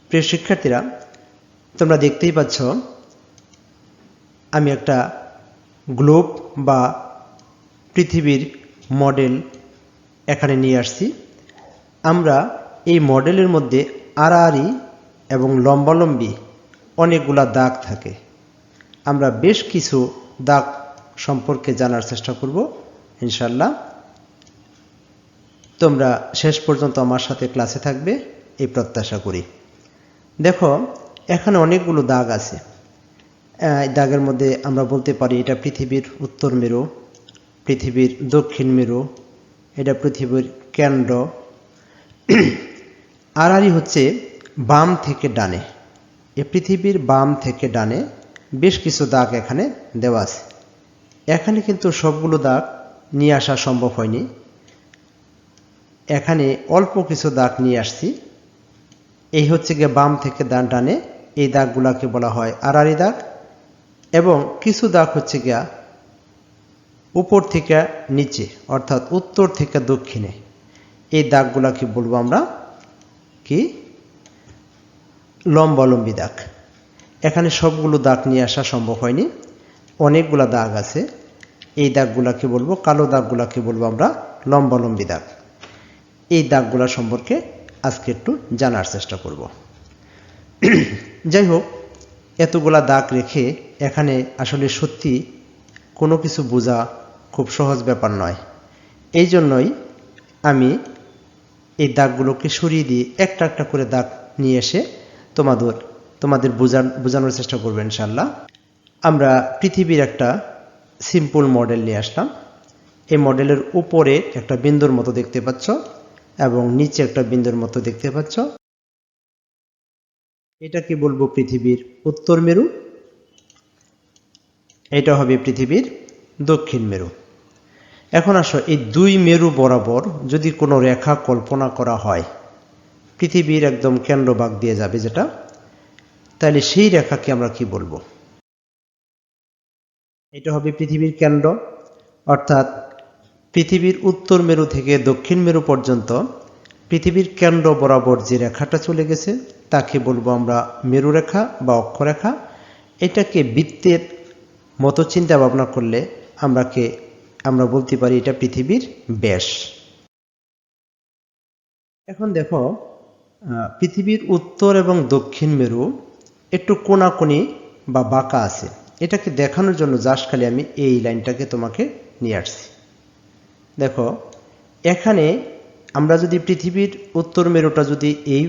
প্রিয় শিক্ষার্থীরা, তোমরা দেখতেই পাচ্ছ আমি একটা গ্লোব বা পৃথিবীর মডেল এখানে নিয়ে আসছি। আমরা এই মডেলের মধ্যে আড়াআড়ি এবং লম্বালম্বি অনেকগুলা দাগ থাকে। আমরা বেশ কিছু দাগ সম্পর্কে জানার চেষ্টা করব ইনশাআল্লাহ। তোমরা শেষ পর্যন্ত আমার সাথে ক্লাসে থাকবে এই প্রত্যাশা করি। দেখো, এখানে অনেকগুলো দাগ আছে। এই দাগের মধ্যে আমরা বলতে পারি এটা পৃথিবীর উত্তর মেরু, পৃথিবীর দক্ষিণ মেরু, এটা পৃথিবীর কেন্দ্র। আড়াআড়ি হচ্ছে বাম থেকে ডানে। এই পৃথিবীর বাম থেকে ডানে বেশ কিছু দাগ এখানে দেওয়া আছে। এখানে কিন্তু সবগুলো দাগ নিয়ে আসা সম্ভব হয়নি। এখানে অল্প কিছু দাগ নিয়ে আসছি। এই হচ্ছে গিয়ে বাম থেকে ডানে, এই দাগগুলাকে বলা হয় আড়াআড়ি দাগ। এবং কিছু দাগ হচ্ছে গিয়া উপর থেকে নিচে, অর্থাৎ উত্তর থেকে দক্ষিণে, এই দাগগুলাকে বলবো আমরা কি? লম্বালম্বী দাগ। এখানে সবগুলো দাগ নিয়ে আসা সম্ভব হয়নি, অনেকগুলা দাগ আছে। এই দাগগুলাকে বলবো, কালো দাগগুলাকে বলবো আমরা লম্বালম্বী দাগ। এই দাগগুলা সম্পর্কে আজকে একটু জানার চেষ্টা করব। যাই হোক, এতগুলা দাগ রেখে এখানে আসলে সত্যি কোনো কিছু বোঝা খুব সহজ ব্যাপার নয়। এই জন্যই আমি এই দাগগুলোকে সরিয়ে দিয়ে একটা একটা করে দাগ নিয়ে এসে তোমাদের বোঝানোর চেষ্টা করবো ইনশাআল্লাহ। আমরা পৃথিবীর একটা সিম্পল মডেল নিয়ে আসলাম। এই মডেলের উপরে একটা বিন্দুর মতো দেখতে পাচ্ছ এবং নিচে একটা বিন্দুর মতো দেখতে পাচ্ছ। এটা কি বলবো? পৃথিবীর উত্তর মেরু। এটা হবে পৃথিবীর দক্ষিণ মেরু। এখন আসো, এই দুই মেরু বরাবর যদি কোনো রেখা কল্পনা করা হয়, পৃথিবীর একদম কেন্দ্রভাগ দিয়ে যাবে যেটা, তাহলে সেই রেখাকে আমরা কি বলবো? এটা হবে পৃথিবীর কেন্দ্র। অর্থাৎ পৃথিবীর উত্তর মেরু থেকে দক্ষিণ মেরু পর্যন্ত পৃথিবীর কেন্দ্র বরাবর যে রেখাটা চলে গেছে তাকে বলবো আমরা মেরুরেখা বা অক্ষরেখা। এটাকে বৃত্তের মতো চিন্তা ভাবনা করলে আমরা বলতে পারি এটা পৃথিবীর ব্যাস। এখন দেখো, পৃথিবীর উত্তর এবং দক্ষিণ মেরু একটু কোনাকুনি বা বাঁকা আছে। এটাকে দেখানোর জন্য জাস্ট খালি আমি এই লাইনটাকে তোমাকে নিয়ে আসছি। দেখো, এখানে আমরা যদি পৃথিবীর উত্তর মেরুটা যদি এই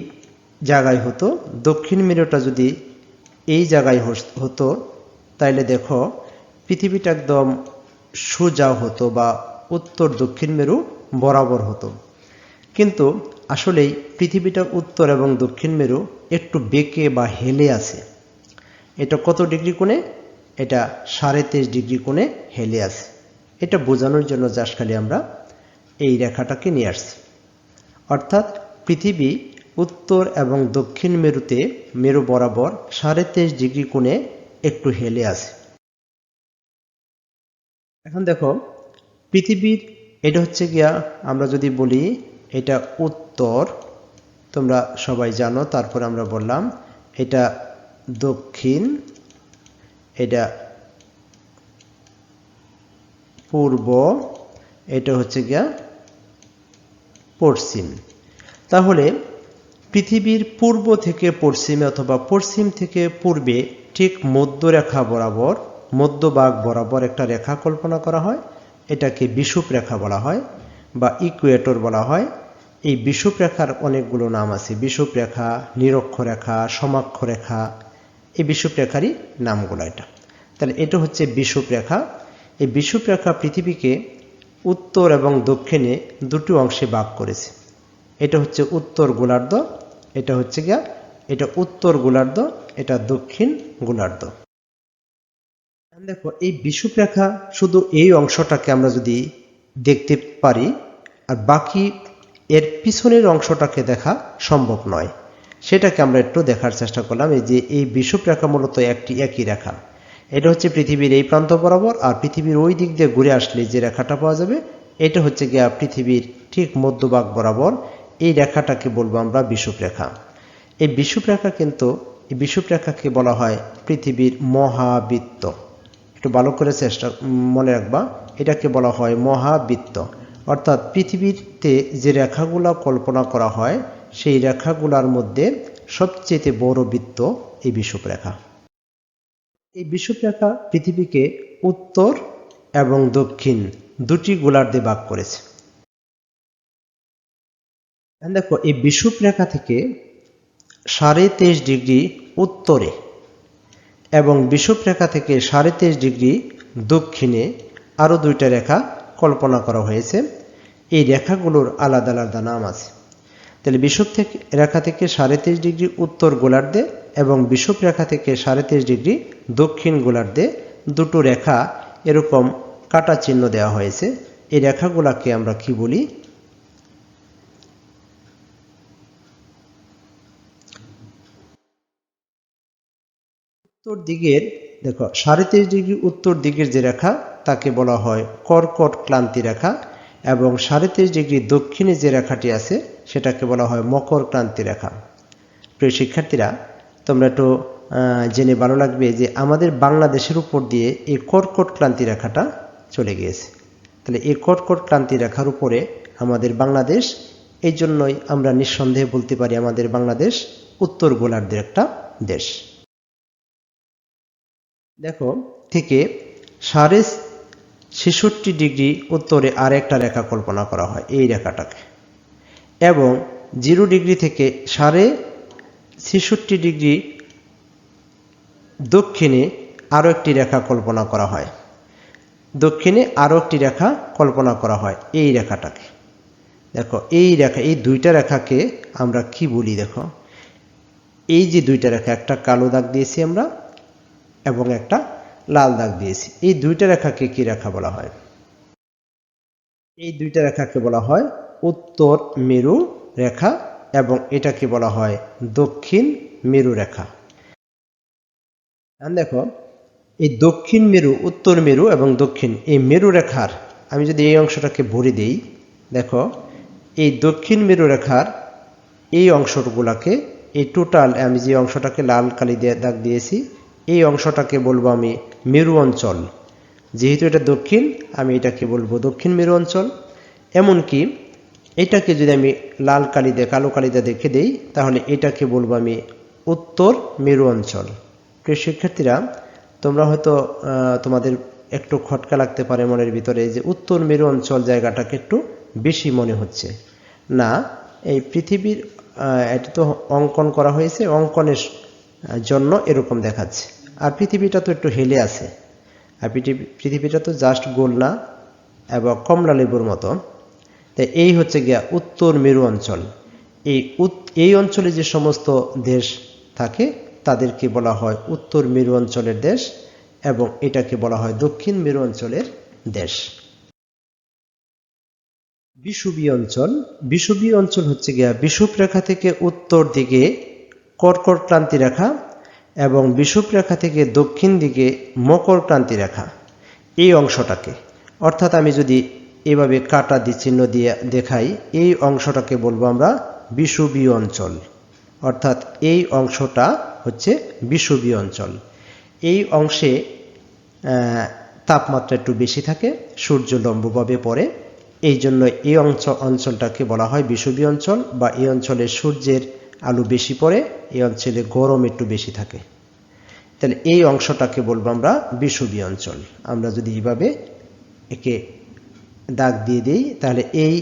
জায়গায় হতো, দক্ষিণ মেরুটা যদি এই জায়গায় হতো, তাইলে দেখো পৃথিবীটা একদম সোজা হতো বা উত্তর দক্ষিণ মেরু বরাবর হতো। কিন্তু আসলেই পৃথিবীটা উত্তর এবং দক্ষিণ মেরু একটু বেঁকে বা হেলে আছে। এটা কত ডিগ্রি কোণে? এটা 23.5 ডিগ্রি কোণে হেলে আছে। এটা বোঝানোর জন্য জাস্ট খালি আমরা এই রেখাটাকে নিয়ে আসছি। অর্থাৎ পৃথিবী উত্তর এবং দক্ষিণ মেরুতে মেরু বরাবর 23.5 ডিগ্রি কোণে একটু হেলে আছে। এখন দেখো, পৃথিবীর এটা হচ্ছে গিয়া, আমরা যদি বলি এটা উত্তর, তোমরা সবাই জানো। তারপর আমরা বললাম এটা দক্ষিণ, এটা পূর্ব, এটা হচ্ছে গিয়া পশ্চিম। তাহলে পৃথিবীর পূর্ব থেকে পশ্চিমে অথবা পশ্চিম থেকে পূর্বে ঠিক মধ্যরেখা বরাবর, মধ্যভাগ বরাবর একটা রেখা কল্পনা করা হয়। এটাকে বিষুব রেখা বলা হয় বা ইকুয়েটর বলা হয়। এই বিষুব রেখার অনেকগুলো নাম আছে। বিষুব রেখা, নিরক্ষরেখা, সমাক্ষরেখা, এই বিষুব রেখারই নামগুলো এটা। তাহলে এটা হচ্ছে বিষুব রেখা। এই বিষুব রেখা পৃথিবীকে উত্তর এবং দক্ষিণে দুটি অংশে ভাগ করেছে। এটা হচ্ছে উত্তর গোলার্ধ, এটা হচ্ছে গিয়া এটা উত্তর গোলার্ধ, এটা দক্ষিণ গোলার্ধ। দেখো, এই বিষুব রেখা শুধু এই অংশটাকে আমরা যদি দেখতে পারি, আর বাকি এর পিছনের অংশটাকে দেখা সম্ভব নয়। সেটাকে আমরা একটু দেখার চেষ্টা করলাম। এই যে এই বিষুব রেখা মূলত একই রেখা। এটা হচ্ছে পৃথিবীর এই প্রান্ত বরাবর, আর পৃথিবীর ওই দিক দিয়ে ঘুরে আসলে যে রেখাটা পাওয়া যাবে এটা হচ্ছে গিয়া পৃথিবীর ঠিক মধ্যভাগ বরাবর। এই রেখাটাকে বলবো আমরা বিষুব রেখা। এই বিষুবরেখাকে বলা হয় পৃথিবীর মহাবৃত্ত। একটু ভালো করে মনে রাখবা, এটাকে বলা হয় মহাবৃত্ত। অর্থাৎ পৃথিবীতে যে রেখাগুলো কল্পনা করা হয় সেই রেখাগুলোর মধ্যে সবচেয়ে বড় বৃত্ত এই বিষুবরেখা। এই বিষুবরেখা পৃথিবীকে উত্তর এবং দক্ষিণ দুটি গোলার্ধে ভাগ করেছে। দেখো, এই বিষুবরেখা থেকে 23.5 ডিগ্রি উত্তরে এবং বিষুবরেখা থেকে 23.5 ডিগ্রি দক্ষিণে আরও দুইটা রেখা কল্পনা করা হয়েছে। এই রেখাগুলোর আলাদা আলাদা নাম আছে। তাহলে রেখা থেকে 23.5 ডিগ্রি উত্তর গোলার্ধে এবং বিষুবরেখা থেকে 23.5 ডিগ্রি দক্ষিণ গোলার্ধে দুটো রেখা এরকম কাটা চিহ্ন দেওয়া হয়েছে। এই রেখাগুলোকে আমরা কি বলি? উত্তর দিকের, দেখো 23.5 ডিগ্রি উত্তর দিকের যে রেখা তাকে বলা হয় কর্কট ক্রান্তি রেখা, এবং 23.5 ডিগ্রি দক্ষিণে যে রেখাটি আছে সেটাকে বলা হয় মকর ক্রান্তি রেখা। প্রিয় শিক্ষার্থীরা, তোমরা একটু জেনে ভালো লাগবে যে আমাদের বাংলাদেশের উপর দিয়ে এই কর্কট ক্রান্তি রেখাটা চলে গিয়েছে। তাহলে এই কর্কট ক্রান্তি রেখার উপরে আমাদের বাংলাদেশ, এই জন্যই আমরা নিঃসন্দেহে বলতে পারি আমাদের বাংলাদেশ উত্তর গোলার্ধের একটা দেশ। দেখো, থেকে 66.5 ডিগ্রি উত্তরে আর একটা রেখা কল্পনা করা হয় এই রেখাটাকে, এবং 0 ডিগ্রি থেকে 66.5 ডিগ্রি দক্ষিণে আরও একটি রেখা কল্পনা করা হয়। দক্ষিণে আরও একটি রেখা কল্পনা করা হয় এই রেখাটাকে। দেখো, এই দুইটা রেখাকে আমরা কি বলি? দেখো, এই যে দুইটা রেখা, একটা কালো দাগ দিয়েছি আমরা এবং একটা লাল দাগ দিয়েছি, এই দুইটা রেখাকে কি রেখা বলা হয়? এই দুইটা রেখাকে বলা হয় উত্তর মেরু রেখা, এবং এটাকে বলা হয় দক্ষিণ মেরু রেখা। দেখো, এই দক্ষিণ মেরু, উত্তর মেরু এবং দক্ষিণ, এই মেরু রেখার আমি যদি এই অংশটাকে ভরে দেই, দেখো এই দক্ষিণ মেরু রেখার এই অংশগুলোকে, এই টোটাল আমি যে অংশটাকে লাল কালি দিয়ে দাগ দিয়েছি, এই অংশটাকে বলবো আমি মেরু অঞ্চল। যেহেতু এটা দক্ষিণ, আমি এটাকে বলবো দক্ষিণ মেরু অঞ্চল। এমনকি এটাকে যদি আমি লাল কালি দিয়ে, কালো কালি দিয়ে দেখে দেই, তাহলে এটাকে বলবো আমি উত্তর মেরু অঞ্চল। প্রিয় শিক্ষার্থীরা, তোমরা হয়তো তোমাদের একটু খটকা লাগতে পারে মনের ভিতরে যে উত্তর মেরু অঞ্চল জায়গাটাকে একটু বেশি মনে হচ্ছে। না, এই পৃথিবীর এটা তো অঙ্কন করা হয়েছে, অঙ্কনের জন্য এরকম দেখাচ্ছে। আর পৃথিবীটা তো একটু হেলে আছে, আর পৃথিবীটা তো জাস্ট গোল না, এবং কমলা লেবুর মতো। তাই এই হচ্ছে গিয়া উত্তর মেরু অঞ্চল। এই অঞ্চলে যে সমস্ত দেশ থাকে তাদেরকে বলা হয় উত্তর মেরু অঞ্চলের দেশ, এবং এটাকে বলা হয় দক্ষিণ মেরু অঞ্চলের দেশ। বিষুবীয় অঞ্চল। বিষুবীয় অঞ্চল হচ্ছে গিয়া বিষুবরেখা থেকে উত্তর দিকে কর্কট ক্রান্তি রেখা এবং বিষুবরেখা থেকে দক্ষিণ দিকে মকর ক্রান্তি রেখা, এই অংশটাকে, অর্থাৎ আমি যদি এভাবে কাটা চিহ্ন দিয়ে দেখাই, এই অংশটাকে বলবো আমরা বিষুবীয় অঞ্চল। অর্থাৎ এই অংশটা হচ্ছে বিষুবীয় অঞ্চল। এই অংশে তাপমাত্রা একটু বেশি থাকে, সূর্য লম্বভাবে পড়ে, এই জন্য এই অঞ্চলটাকে বলা হয় বিষুবীয় অঞ্চল, বা এই অঞ্চলে সূর্যের আলো বেশি পড়ে, এই অঞ্চলে গরম একটু বেশি থাকে। তাহলে এই অংশটাকে বলবো আমরা বিষুবীয় অঞ্চল। আমরা যদি এইভাবে একে দাগ দিয়ে দিই, তাহলে এই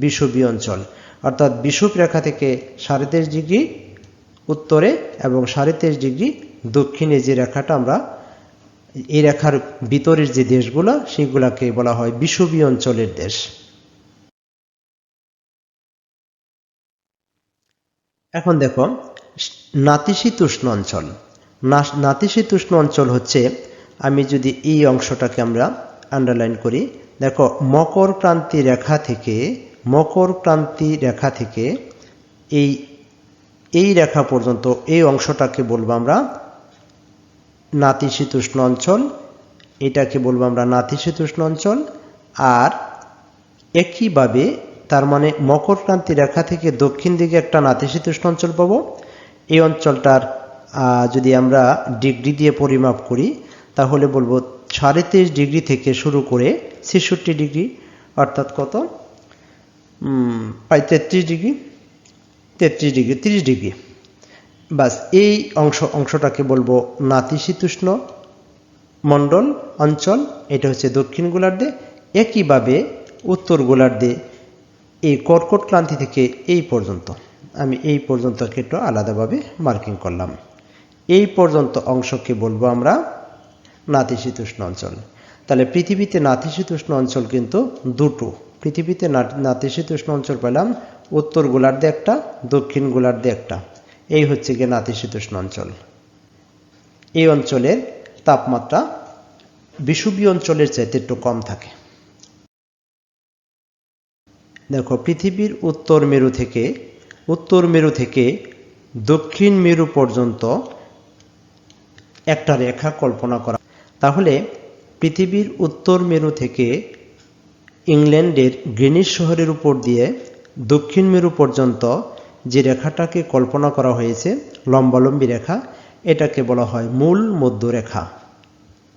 বিষুবীয় অঞ্চল, অর্থাৎ বিষুবরেখা থেকে 23.5 ডিগ্রি উত্তরে এবং 23.5 ডিগ্রি দক্ষিণে যে রেখাটা, আমরা এই রেখার ভিতরের যে দেশগুলো সেগুলাকে বলা হয় বিষুবীয় অঞ্চলের দেশ। এখন দেখো, নাতিশীতোষ্ণ অঞ্চল। নাতিশীতোষ্ণ অঞ্চল হচ্ছে, আমি যদি এই অংশটাকে আমরা আন্ডারলাইন করি, দেখো মকর ক্রান্তি রেখা থেকে এই রেখা পর্যন্ত এই অংশটাকে বলবো আমরা নাতিশীতোষ্ণ অঞ্চল, এটাকে বলবো আমরা নাতিশীতোষ্ণ অঞ্চল। আর একইভাবে, তার মানে মকর ক্রান্তি রেখা থেকে দক্ষিণ দিকে একটা নাতিশীতোষ্ণ অঞ্চল পাবো, এই অঞ্চলটার যদি আমরা ডিগ্রি দিয়ে পরিমাপ করি তাহলে বলবো 23.5 ডিগ্রি থেকে শুরু করে 66 ডিগ্রি, অর্থাৎ কত, প্রায় 33 ডিগ্রি, 30 ডিগ্রি। বাস এই অংশটাকে বলবো নাতিশীতোষ্ণ মণ্ডল অঞ্চল, এটা হচ্ছে দক্ষিণ গোলার্ধে। একইভাবে উত্তর গোলার্ধে এই কর্কট ক্রান্তি থেকে এই পর্যন্ত, আমি এই পর্যন্তকে একটু আলাদাভাবে মার্কিং করলাম, এই পর্যন্ত অংশকে বলবো আমরা নাতিশীতোষ্ণ অঞ্চল। তাহলে পৃথিবীতে নাতিশীতোষ্ণ অঞ্চল কিন্তু দুটো, পৃথিবীতে নাতিশীতোষ্ণ অঞ্চল পেলাম উত্তর গোলার্ধে একটা, দক্ষিণ গোলার্ধে একটা, এই হচ্ছে গিয়ে নাতিশীতোষ্ণ অঞ্চল। এই অঞ্চলের তাপমাত্রা বিষুবীয় অঞ্চলের চাইতে একটু কম থাকে। দেখো, পৃথিবীর উত্তর মেরু থেকে দক্ষিণ মেরু পর্যন্ত একটা রেখা কল্পনা করা, তাহলে পৃথিবীর উত্তর মেরু থেকে ইংল্যান্ডের গ্রিনিচ শহরের উপর দিয়ে দক্ষিণ মেরু পর্যন্ত যে রেখাটাকে কল্পনা করা হয়েছে, লম্বালম্বী রেখা, এটাকে বলা হয় মূল মধ্যরেখা।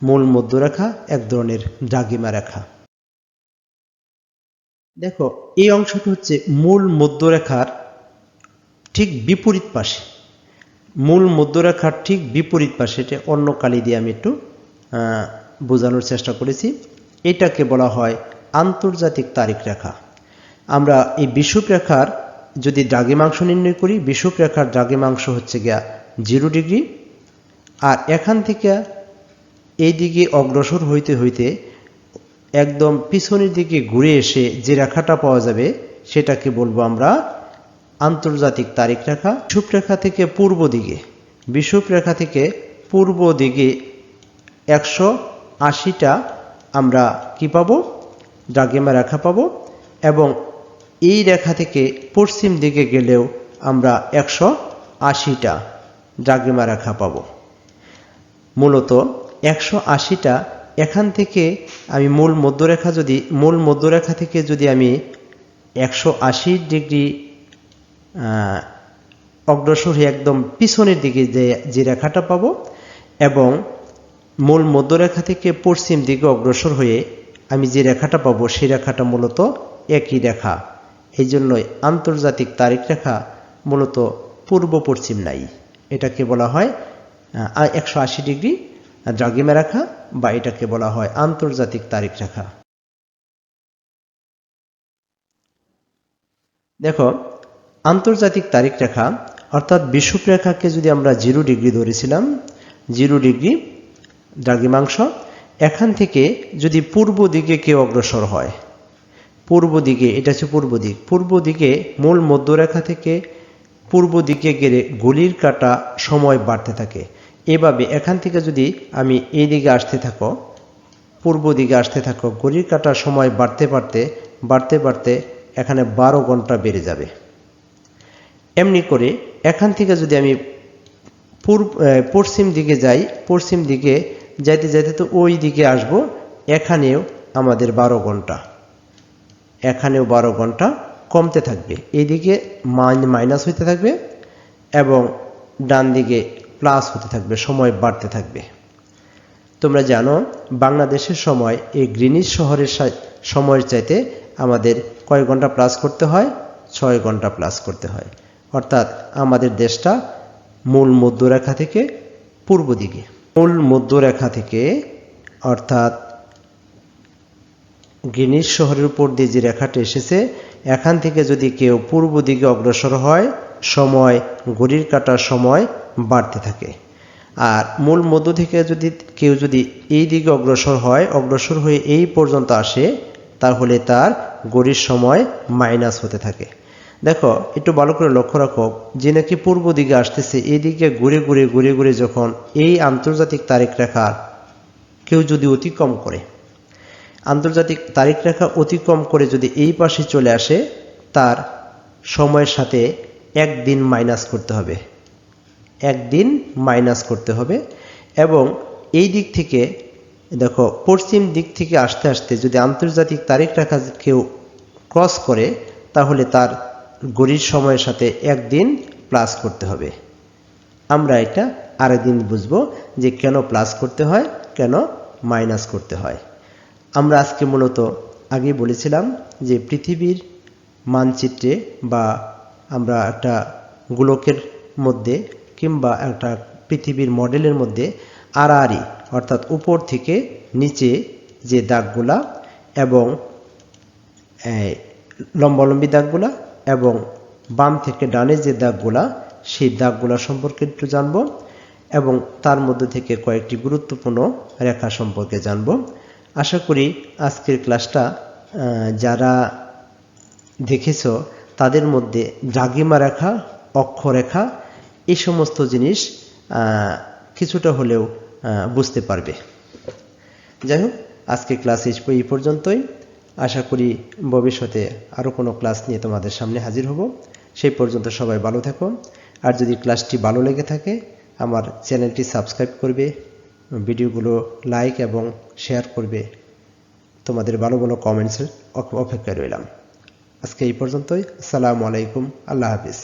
মূল মধ্যরেখা এক ধরনের দ্রাঘিমা রেখা। দেখো, এই অংশটা হচ্ছে মূল মধ্যরেখার ঠিক বিপরীত পাশে, মূল মধ্যরেখার ঠিক বিপরীত পাশে, এটা অন্য কালি দিয়ে আমি একটু বোঝানোর চেষ্টা করেছি। এটাকে বলা হয় আন্তর্জাতিক তারিখ রেখা। আমরা এই বিষুব রেখার যদি দ্রাঘিমাংশ নির্ণয় করি, বিষুব রেখার দ্রাঘিমাংশ হচ্ছে গিয়া 0 ডিগ্রি, আর এখান থেকে এই দিকে অগ্রসর হইতে হইতে একদম পিছনের দিকে ঘুরে এসে যে রেখাটা পাওয়া যাবে সেটাকে বলবো আমরা আন্তর্জাতিক তারিখ রেখা। বিষুব রেখা থেকে পূর্ব দিকে 180টা আমরা কি পাবো, দ্রাঘিমা রেখা পাবো, এবং এই রেখা থেকে পশ্চিম দিকে গেলেও আমরা 180টা দ্রাঘিমা রেখা পাবো। মূলত 180টা এখান থেকে আমি মূল মধ্যরেখা থেকে যদি আমি 180 ডিগ্রি অগ্রসর হয়ে একদম পিছনের দিকে যে রেখাটা পাবো, এবং মূল মধ্যরেখা থেকে পশ্চিম দিকে অগ্রসর হয়ে আমি যে রেখাটা পাবো সেই রেখাটা মূলত একই রেখা। এই জন্যই আন্তর্জাতিক তারিখ রেখা মূলত পূর্ব পশ্চিম নাই, এটাকে বলা হয় 180 ডিগ্রি দ্রাঘিমা রেখা, বা এটাকে বলা হয় আন্তর্জাতিক তারিখ রেখা। দেখো, আন্তর্জাতিক তারিখ রেখা অর্থাৎ বিষুব রেখাকে যদি আমরা 0 ডিগ্রি ধরেছিলাম, 0 ডিগ্রি দ্রাঘিমাংশ, এখান থেকে যদি পূর্ব দিকে কেউ অগ্রসর হয়, পূর্ব দিকে, এটা হচ্ছে পূর্ব দিকে মূল মধ্যরেখা থেকে পূর্ব দিকে গেলে ঘড়ির কাঁটা সময় বাড়তে থাকে। এভাবে এখান থেকে যদি আমি এই দিকে আসতে থাকো, পূর্ব দিকে আসতে থাকো, ঘড়ির কাঁটার সময় বাড়তে বাড়তে এখানে 12 ঘন্টা বেড়ে যাবে। এমনি করে এখান থেকে যদি আমি পশ্চিম দিকে যাই, পশ্চিম দিকে যাইতে যাইতে তো ওই দিকে আসব, এখানেও আমাদের 12 ঘন্টা, এখানেও 12 ঘন্টা কমতে থাকবে। এইদিকে মাইনাস হইতে থাকবে এবং ডান দিকে প্লাস হতে থাকবে, সময় বাড়তে থাকবে। তোমরা জানো বাংলাদেশের সময় এই গ্রিনিচ শহরের সময়ের চাইতে আমাদের কয় ঘন্টা প্লাস করতে হয়? 6 ঘন্টা প্লাস করতে হয়। অর্থাৎ আমাদের দেশটা মূল মধ্যরেখা থেকে পূর্ব দিকে, মূল মধ্যরেখা থেকে অর্থাৎ গ্রিনিচ শহরের উপর দিয়ে যে রেখাটা এসেছে, এখান থেকে যদি কেউ পূর্ব দিকে অগ্রসর হয়, সময়, ঘড়ির কাঁটার সময় বাড়তে থাকে। আর মূল মধ্য থেকে কেউ যদি এই দিকে অগ্রসর হয়, অগ্রসর হয়ে এই পর্যন্ত আসে, তাহলে তার ঘড়ির সময় মাইনাস হতে থাকে। দেখো, একটু ভালো করে লক্ষ্য রাখো, যে নাকি পূর্ব দিকে আসতেছে, এইদিকে ঘুরে ঘুরে যখন এই আন্তর্জাতিক তারিখ রেখা কেউ যদি অতিক্রম করে, আন্তর্জাতিক তারিখ রেখা অতিক্রম করে যদি এই পাশে চলে আসে, তার সময়ের সাথে একদিন মাইনাস করতে হবে, একদিন মাইনাস করতে হবে। এবং এই দিক থেকে দেখো, পশ্চিম দিক থেকে আসতে আসতে যদি আন্তর্জাতিক তারিখ রেখা কেউ ক্রস করে, তাহলে তার ঘড়ির সময়ের সাথে একদিন প্লাস করতে হবে। আমরা এটা আরেকদিন বুঝবো যে কেন প্লাস করতে হয়, কেন মাইনাস করতে হয়। আমরা আজকে মূলত আগে বলেছিলাম যে পৃথিবীর মানচিত্রে বা আমরা একটা গোলকের মধ্যে কিংবা একটা পৃথিবীর মডেলের মধ্যে আড়াআড়ি অর্থাৎ উপর থেকে নিচে যে দাগগুলা এবং লম্বালম্বী দাগগুলা এবং বাম থেকে ডানে যে দাগগুলা, সেই দাগগুলা সম্পর্কে একটু জানব এবং তার মধ্যে থেকে কয়েকটি গুরুত্বপূর্ণ রেখা সম্পর্কে জানব। আশা করি আজকের ক্লাসটা যারা দেখেছ তাদের মধ্যে দ্রাঘিমা রেখা, অক্ষরেখা এই সমস্ত জিনিস কিছুটা হলেও বুঝতে পারবে। যাই হোক, আজকের ক্লাস এই পর্যন্তই। আশা করি ভবিষ্যতে আরও কোনো ক্লাস নিয়ে তোমাদের সামনে হাজির হব। সেই পর্যন্ত সবাই ভালো থাকো। আর যদি ক্লাসটি ভালো লেগে থাকে আমার চ্যানেলটি সাবস্ক্রাইব করবে, ভিডিওগুলো লাইক এবং শেয়ার করবে। তোমাদের ভালো ভালো কমেন্টসের অপেক্ষায় রইলাম। আজকে এই পর্যন্তই। আসসালামু আলাইকুম। আল্লাহ হাফিজ।